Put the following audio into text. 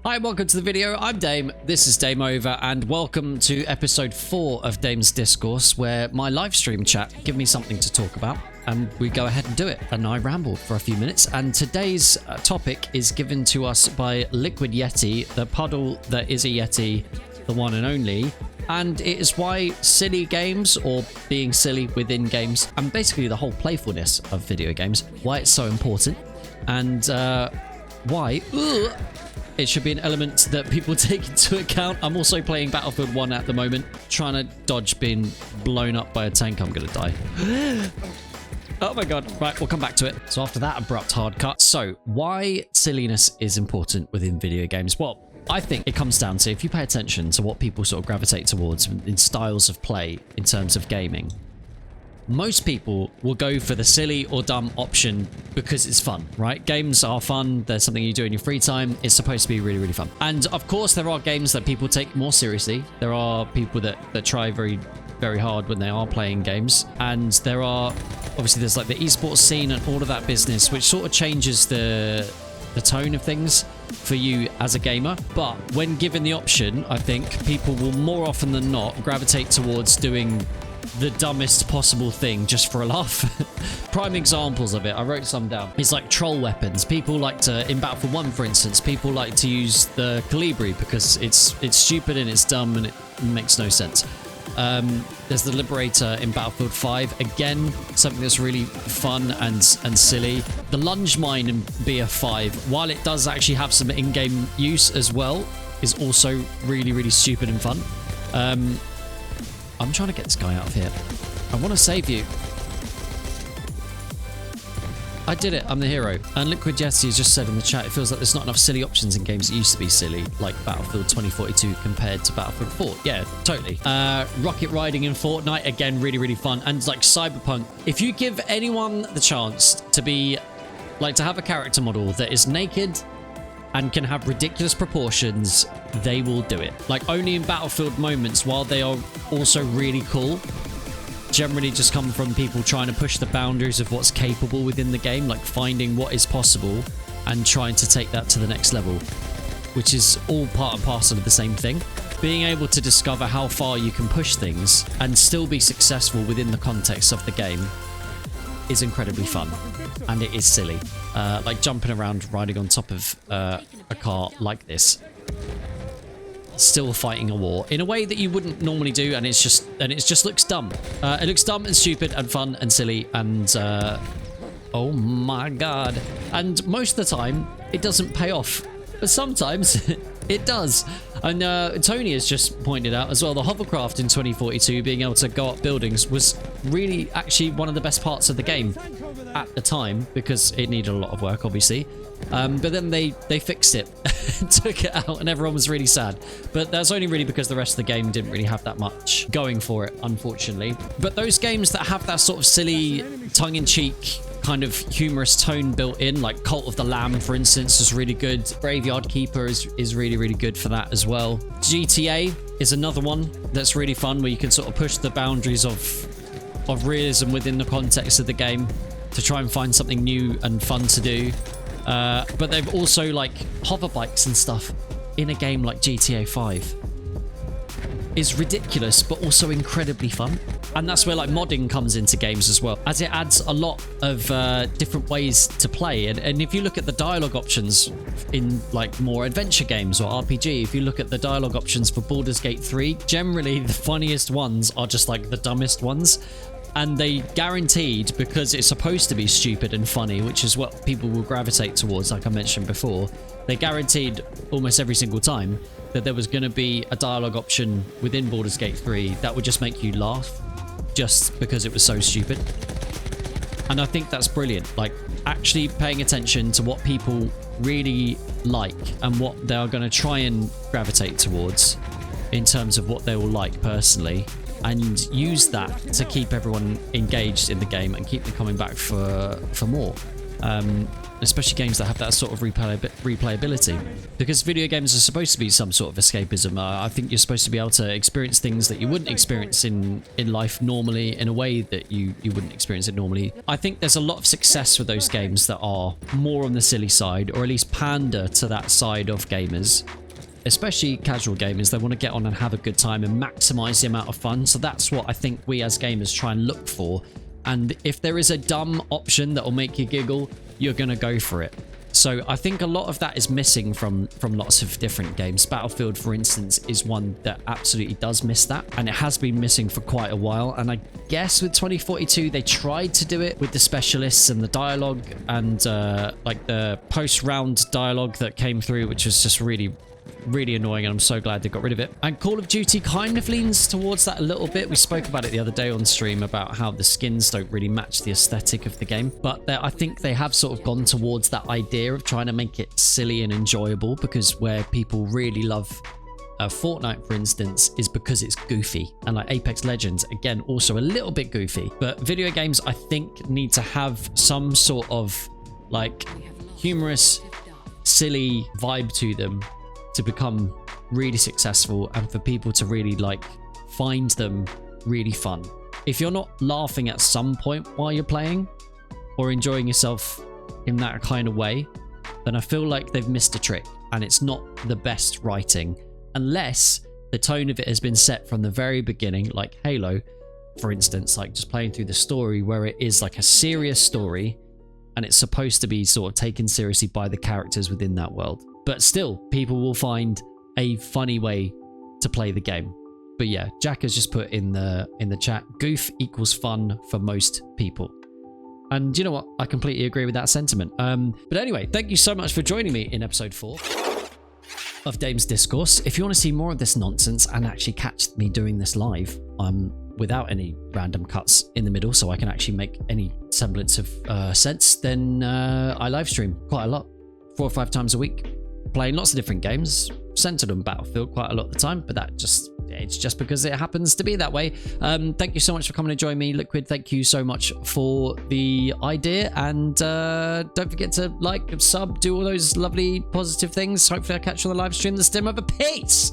Hi, welcome to the video. I'm Dame, this is DameOver, and welcome to episode 4 of Dame's Discourse, where my live stream chat give me something to talk about, and we go ahead and do it. And I ramble for a few minutes, and today's topic is given to us by Liquid Yeti, the puddle that is a Yeti, the one and only, and it is why silly games, or being silly within games, and basically the whole playfulness of video games, why it's so important, and why it should be an element that people take into account. I'm also playing Battlefield 1 at the moment, trying to dodge being blown up by a tank. I'm gonna die. Oh my god. Right, we'll come back to it. So after that abrupt hard cut. So why silliness is important within video games? Well, I think it comes down to, if you pay attention to what people sort of gravitate towards in styles of play in terms of gaming, most people will go for the silly or dumb option because it's fun, right? Games are fun. They're something you do in your free time. It's supposed to be really, really fun. And of course, there are games that people take more seriously. There are people that try very, very hard when they are playing games. And there are, obviously, there's like the esports scene and all of that business, which sort of changes the tone of things for you as a gamer. But when given the option, I think people will more often than not gravitate towards doing the dumbest possible thing just for a laugh. Prime examples of it, I wrote some down. It's like troll weapons. People like to, in Battlefield 1 for instance, people like to use the Calibri because it's stupid and it's dumb and it makes no sense. There's the Liberator in Battlefield 5. Again, something that's really fun and silly. The lunge mine in BF5, while it does actually have some in-game use as well, is also really, really stupid and fun. I'm trying to get this guy out of here. I want to save you. I did it. I'm the hero. And Liquid Yeti has just said in the chat, it feels like there's not enough silly options in games that used to be silly, like Battlefield 2042 compared to Battlefield 4. Yeah, totally. Rocket riding in Fortnite, again, really, really fun. And like Cyberpunk, if you give anyone the chance to be, like, to have a character model that is naked and can have ridiculous proportions, they will do it. Like, only in Battlefield moments, while they are also really cool, generally just come from people trying to push the boundaries of what's capable within the game, like finding what is possible and trying to take that to the next level, which is all part and parcel of the same thing. Being able to discover how far you can push things and still be successful within the context of the game is incredibly fun, and it is silly. Like jumping around, riding on top of a car like this, still fighting a war in a way that you wouldn't normally do, and it just looks dumb. It looks dumb and stupid and fun and silly, and oh my god. And most of the time it doesn't pay off, but sometimes it does. And Tony has just pointed out as well, the hovercraft in 2042, being able to go up buildings, was really actually one of the best parts of the game at the time, because it needed a lot of work, obviously. But then they fixed it and took it out, and everyone was really sad. But that's only really because the rest of the game didn't really have that much going for it, unfortunately. But those games that have that sort of silly, tongue-in-cheek, kind of humorous tone built in, like Cult of the Lamb, for instance, is really good. Graveyard Keeper is really, really good for that as well. GTA is another one that's really fun, where you can sort of push the boundaries of realism within the context of the game to try and find something new and fun to do. But they've also, like, hover bikes and stuff in a game like GTA 5 is ridiculous, but also incredibly fun. And that's where, like, modding comes into games as well, as it adds a lot of different ways to play. And if you look at the dialogue options in, like, more adventure games or RPG, if you look at the dialogue options for Baldur's Gate 3, generally the funniest ones are just, like, the dumbest ones. And they guaranteed, because it's supposed to be stupid and funny, which is what people will gravitate towards, like I mentioned before, they guaranteed almost every single time that there was going to be a dialogue option within Baldur's Gate 3 that would just make you laugh, just because it was so stupid. And I think that's brilliant. Like, actually paying attention to what people really like and what they are going to try and gravitate towards in terms of what they will like personally, and use that to keep everyone engaged in the game and keep them coming back for more. especially games that have that sort of replayability. Because video games are supposed to be some sort of escapism. I think you're supposed to be able to experience things that you wouldn't experience in life normally, in a way that you wouldn't experience it normally. I think there's a lot of success with those games that are more on the silly side, or at least pander to that side of gamers. Especially casual gamers, they want to get on and have a good time and maximize the amount of fun. So that's what I think we as gamers try and look for. And if there is a dumb option that will make you giggle, you're going to go for it. So I think a lot of that is missing from lots of different games. Battlefield, for instance, is one that absolutely does miss that. And it has been missing for quite a while. And I guess with 2042, they tried to do it with the specialists and the dialogue and like the post-round dialogue that came through, which was just really annoying, and I'm so glad they got rid of it. And Call of Duty kind of leans towards that a little bit. We spoke about it the other day on stream about how the skins don't really match the aesthetic of the game, but I think they have sort of gone towards that idea of trying to make it silly and enjoyable, because where people really love Fortnite, for instance, is because it's goofy. And like Apex Legends, again, also a little bit goofy. But video games, I think, need to have some sort of like humorous, silly vibe to them to become really successful, and for people to really like find them really fun. If you're not laughing at some point while you're playing or enjoying yourself in that kind of way, then I feel like they've missed a trick, and it's not the best writing, unless the tone of it has been set from the very beginning, like Halo, for instance, like just playing through the story where it is like a serious story and it's supposed to be sort of taken seriously by the characters within that world. But still, people will find a funny way to play the game. But yeah, Jack has just put in the chat, goof equals fun for most people. And you know what? I completely agree with that sentiment. But anyway, thank you so much for joining me in episode 4 of Dame's Discourse. If you want to see more of this nonsense and actually catch me doing this live, without any random cuts in the middle, so I can actually make any semblance of sense, then I live stream quite a lot, 4 or 5 times a week. Playing lots of different games, centered on Battlefield quite a lot of the time, but it's just because it happens to be that way. Thank you so much for coming and joining me. Liquid, thank you so much for the idea, and don't forget to like, sub, do all those lovely positive things. Hopefully I'll catch you on the live stream this time. Over. Peace!